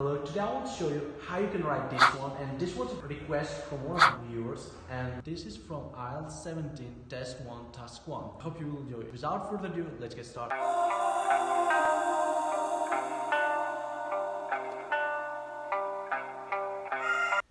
Hello, today I want to show you how you can write this one, and this was a request from one of the viewers, and this is from IELTS 17 Test 1 Task 1. Hope you will enjoy it. Without further ado, let's get started.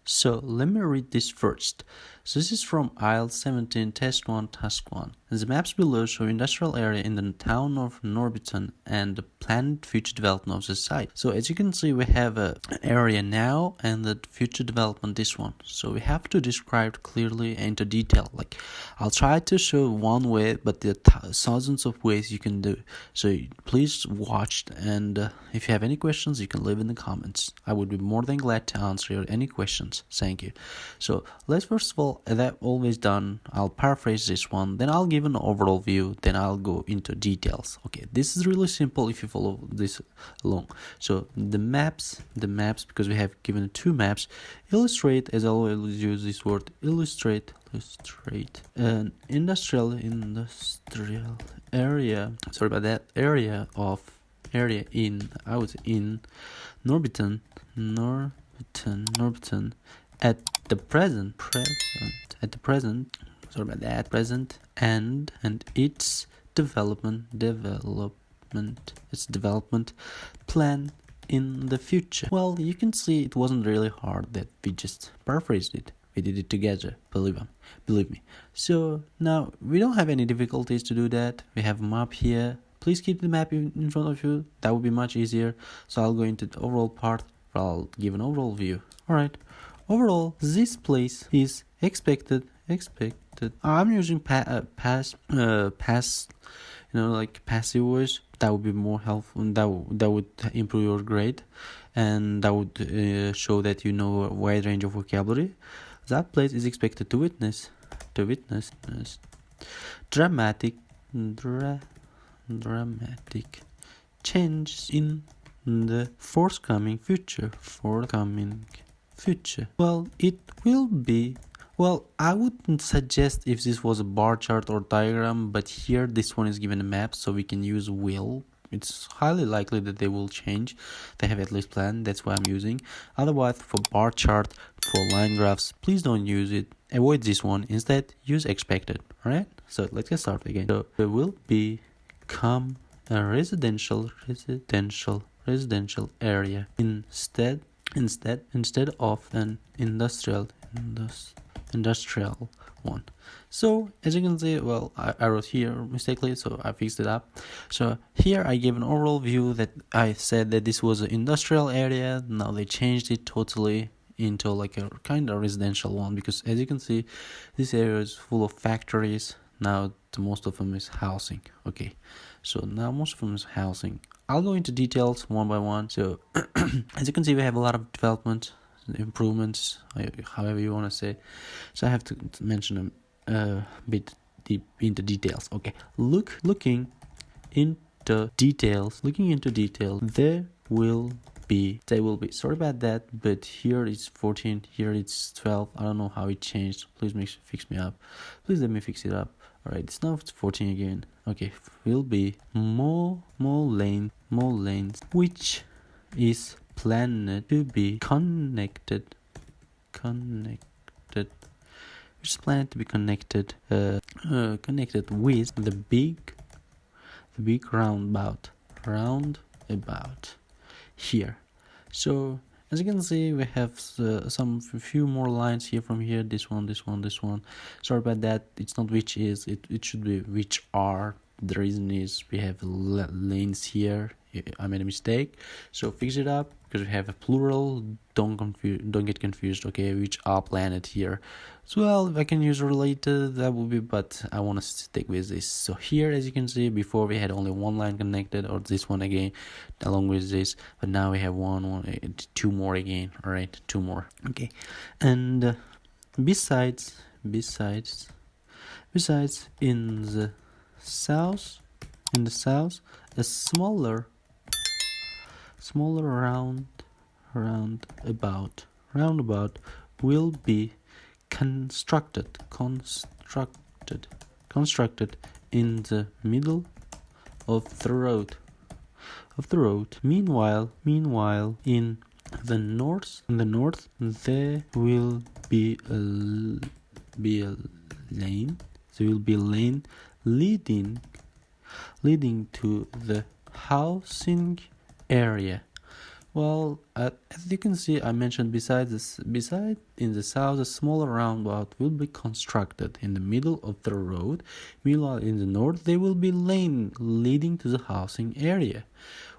So let me read this first. So this is from IELTS 17 Test 1 Task 1. The maps below show industrial area in the town of Norbiton and the planned future development of the site. So as you can see, we have an area now and the future development this one. So we have to describe clearly and into detail. Like I'll try to show one way, but there are thousands of ways you can do. So please watch, and if you have any questions, you can leave in the comments. I would be more than glad to answer your any questions. Thank you. So let's first of all, as I've always done, I'll paraphrase this one, then I'll give an overall view, then I'll go into details. Okay, this is really simple if you follow this along. So the maps, because we have given two maps, illustrate, as I always use this word, illustrate an industrial area, sorry about that, area in, I would say, in Norbiton, at the present, sorry about that, present, and its development plan in the future. Well, you can see it wasn't really hard that we just paraphrased it. We did it together, believe me. So now we don't have any difficulties to do that. We have a map here. Please keep the map in front of you. That would be much easier. So I'll go into the overall part. I'll give an overall view. Alright. Overall, this place is expected. I'm using past, like passive voice. That would be more helpful. That would improve your grade, and that would show that you know a wide range of vocabulary. That place is expected to witness dramatic change in the forthcoming future. Well, it will be, well, I wouldn't suggest if this was a bar chart or diagram, but here this one is given a map, so we can use will. It's highly likely that they will change. They have at least planned. That's why I'm using. Otherwise, for bar chart, for line graphs, please don't use it. Avoid this one. Instead, use expected. Alright? So let's get started again. So there will become a residential area instead of an industrial one. So as you can see, well, I wrote here mistakenly, so I fixed it up. So here I gave an overall view that I said that this was an industrial area. Now they changed it totally into like a kind of residential one, because as you can see, this area is full of factories. Now most of them is housing. Okay, so now most of them is housing. I'll go into details one by one. So as you can see, we have a lot of development, improvements, however you want to say. So I have to mention them a bit deep into details. Okay, looking into details, there will be, sorry about that, but here it's 14, here it's 12. I don't know how it changed. Please fix me up. Please let me fix it up. Alright, it's now 14 again. Okay, will be more lanes, which is planned to be connected, with the big roundabout here. So as you can see, we have few more lines here from here. This one. Sorry about that. It's not which is. It should be which are. The reason is we have lanes here. I made a mistake. So fix it up, because we have a plural. Don't get confused. Okay, which are planned here. So well, if I can use related, that would be, but I want to stick with this. So here, as you can see, before we had only one line connected, or this one again along with this, but now we have two more again. All right, two more. Okay, and besides in the south, a smaller roundabout will be constructed in the middle of the road. Meanwhile, in in the north there will be a lane. There will be a lane leading to the housing area. Well, as you can see, I mentioned beside in the south, a smaller roundabout will be constructed in the middle of the road. Meanwhile, in the north, there will be lane leading to the housing area.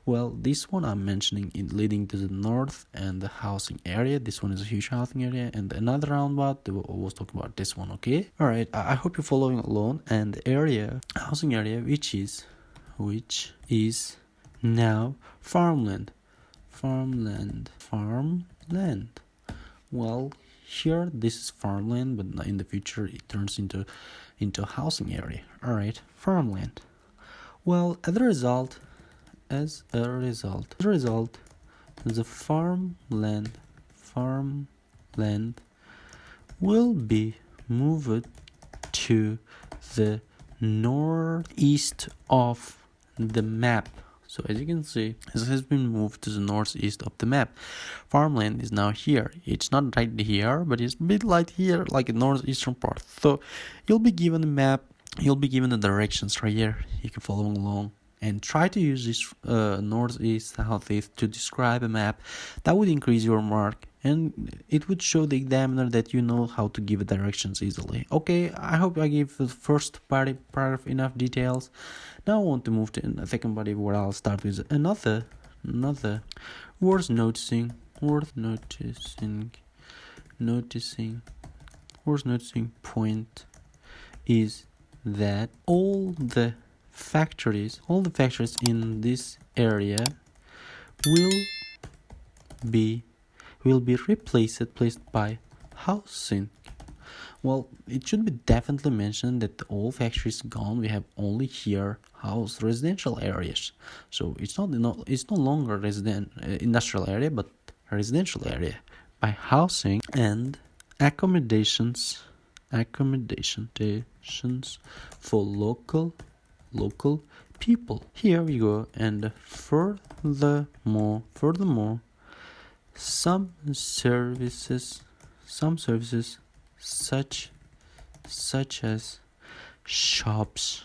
Well, this one I'm mentioning in leading to the north and the housing area. This one is a huge housing area, and another roundabout, I was talking about this one, okay? Alright, I hope you're following along. And the area, housing area, which is now farmland. Well, here this is farmland, but in the future it turns into housing area. Alright, farmland. Well, as a result, the farmland will be moved to the northeast of the map. So as you can see, it has been moved to the northeast of the map. Farmland is now here. It's not right here, but it's a bit like here, like a northeastern part. So you'll be given a map, you'll be given the directions right here. You can follow along and try to use this northeast, southeast to describe a map. That would increase your mark, and it would show the examiner that you know how to give directions easily. Okay, I hope I gave the first paragraph enough details. Now I want to move to the second body, where I'll start with another worth noticing point is that all the factories in this area will be replaced by housing. Well, it should be definitely mentioned that all factories gone. We have only here residential areas. So it's no longer industrial area, but residential area by housing and accommodations for local people. Here we go. And furthermore, some services such as shops,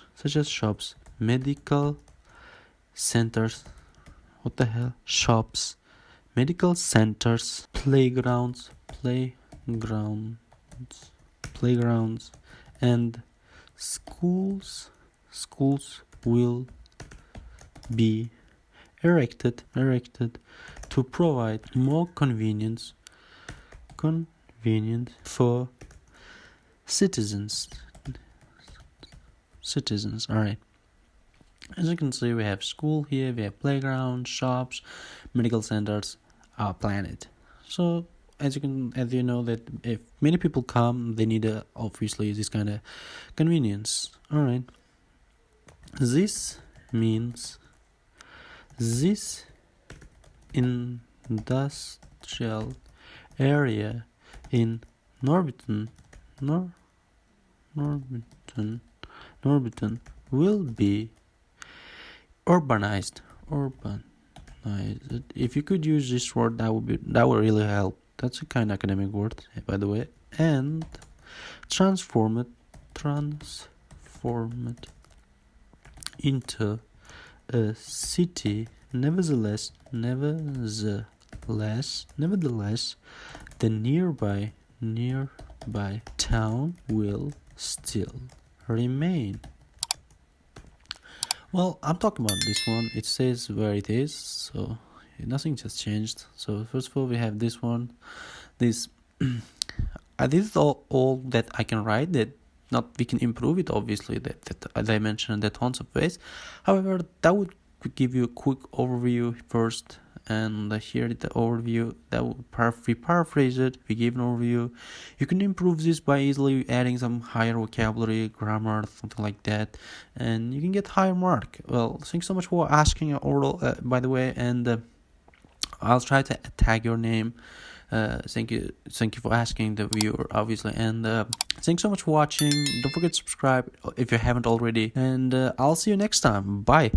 medical centers, medical centers, playgrounds, and schools will be erected to provide more convenience for citizens. All right. As you can see, we have school here, we have playground, shops, medical centers, our planet. So as you know that if many people come, they need obviously this kind of convenience. All right. This means this industrial area in Norbiton will be urbanized. If you could use this word, that would really help. That's a kind of academic word, by the way. And transformed into a city. Nevertheless, the nearby town will still remain. Well, I'm talking about this one. It says where it is, so nothing just changed. So first of all, we have this one. This is all that I can write. That we can improve it, obviously. That as I mentioned, there are tons of ways. However, that would give you a quick overview first, and here the overview. That would we paraphrase it. We give an overview. You can improve this by easily adding some higher vocabulary, grammar, something like that, and you can get higher mark. Well, thanks so much for asking oral, by the way, and I'll try to tag your name. Thank you for asking, the viewer, obviously, and thanks so much for watching. Don't forget to subscribe if you haven't already, and I'll see you next time. Bye.